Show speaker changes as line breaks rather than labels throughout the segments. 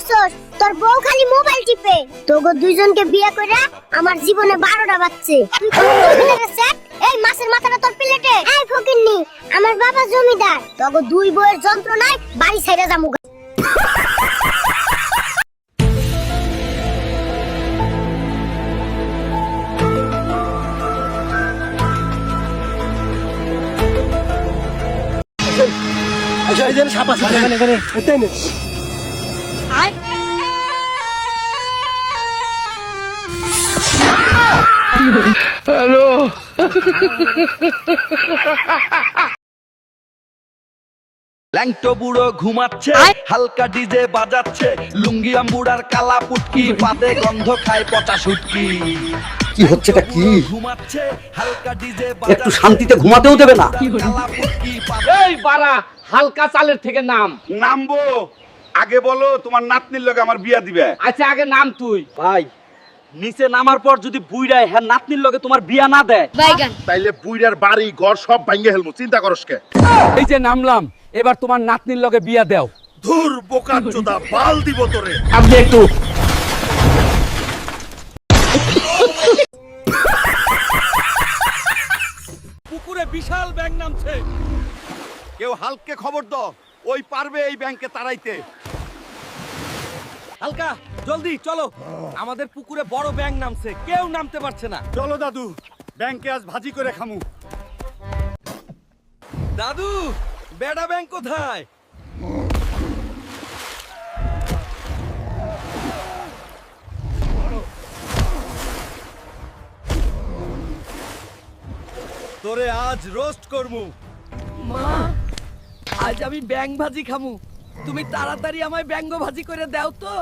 করছস? তোর বউ খালি মোবাইল টিপে। তোগো দুইজনকে বিয়ে কইরা আমার জীবনে 12টা বাজছে। তুই কোন প্লেটে সেট? এই মাছের মাথাটা তোর প্লেটে। এই ফকিন্নি, আমার বাবা জমিদার। তোগো দুই বউয়ের যন্ত্রণায় বাড়ি ছেড়ে যামু।
আচ্ছা এই যে সাপ আছে এখানে এটাই নে।
হ্যালো ল্যাংটো বুড়ো ঘুমাচ্ছে, হালকা ডিজে বাজাচ্ছে, লুঙ্গি আমবুড়ার কালা পুটকি, পাতে গন্ধ খায় পচা শুটকি।
কি হচ্ছেটা কি?
ঘুমাচ্ছে, হালকা ডিজে
একটু শান্তিতে ঘুমাতেও দেবে না।
কালা পুটকি,
এই বাড়া, হালকা চালের থেকে নাম।
নামবো আগে বলো তোমার নাতনির লগে আমার বিয়া দিবে।
আচ্ছা আগে নাম তুই।
ভাই নিচে নামার পর যদি বুইড়ায় হ্যাঁ নাতনির লগে তোমার বিয়া না দেয়,
তাইলে বুইড়ার বাড়ি ঘর সব ভাঙ্গে হেলমু, চিন্তা করস কে?
এই যে নামলাম, এবার তোমার নাতনির লগে বিয়া দাও।
ধুর বোকার চোদা, বাল দিব তোরে।
আপনি একটু
পুকুরে বিশাল ব্যাঙ নামছে।
কেউ হালকে খবর দাও, ওই পারবে এই ব্যাংকে তাড়াইতে।
হালকা জলদি চলো, আমাদের পুকুরে বড় ব্যাঙ নামছে, কেউ নামতে পারছে না।
চলো দাদু, ব্যাংকে আজ ভাজি করে খামু।
দাদু, বেড়া ব্যাঙ কোথায়? তোরে আজ রোস্ট করমু। মা, আজ আমি ব্যাঙ ভাজি খামু, তুমি তাড়াতাড়ি আমায় ব্যাঙ্গ ভাজি করে দাও তো।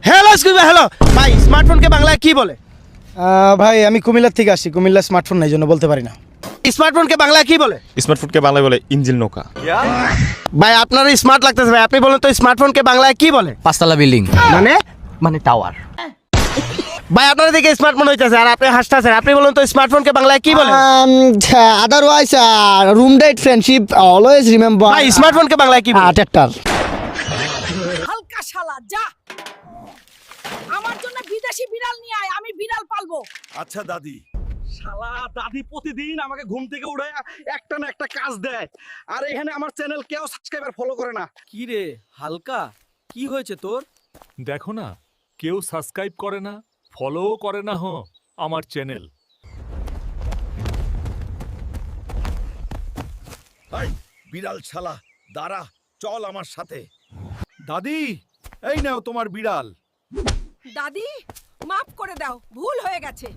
হ্যালো হ্যালো ভাই, স্মার্টফোনকে বাংলায় কি বলে? ভাই আমি কুমিল্লার থেকে আসি, কুমিল্লার স্মার্টফোন নাই জন্য বলতে পারি না। স্মার্টফোনকে বাংলায় কি বলে?
স্মার্টফোনকে বাংলায় বলে ইঞ্জিল নৌকা।
ভাই আপনার স্মার্ট লাগতেছে ভাই, আপনি বলুন তো স্মার্টফোনকে বাংলায় কি বলে?
পাঁচতলা বিল্ডিং
মানে
মানে টাওয়ার।
ভাই আপনার দিকে স্মার্টফোন হইতেছে আর আপনি হাসতেছেন, আপনি বলুন তো স্মার্টফোনকে বাংলায় কি বলে?
Otherwise, room date friendship always remember.
ভাই স্মার্টফোনকে বাংলায় কি বলে?
Tractor.
হালকা শালা যা, আমার জন্য বিদেশি বিড়াল নিয়ে আয়, আমি বিড়াল পালবো।
আচ্ছা দাদি।
শালা দাদি প্রতিদিন আমাকে ঘুম থেকে উঠায় একটা না একটা কাজ দেয়, আর এখানে আমার চ্যানেল কেউ সাবস্ক্রাইবার ফলো করে না। কি রে হালকা, কি হয়েছে তোর?
দেখো না, কেউ সাবস্ক্রাইব করে না, ফলোও করে না আমার চ্যানেল।
হাই বিড়াল শালা, দাঁড়া, চল আমার সাথে। দাদি, এই নাও তোমার বিড়াল।
দাদি মাফ করে দাও, ভুল হয়ে গেছে।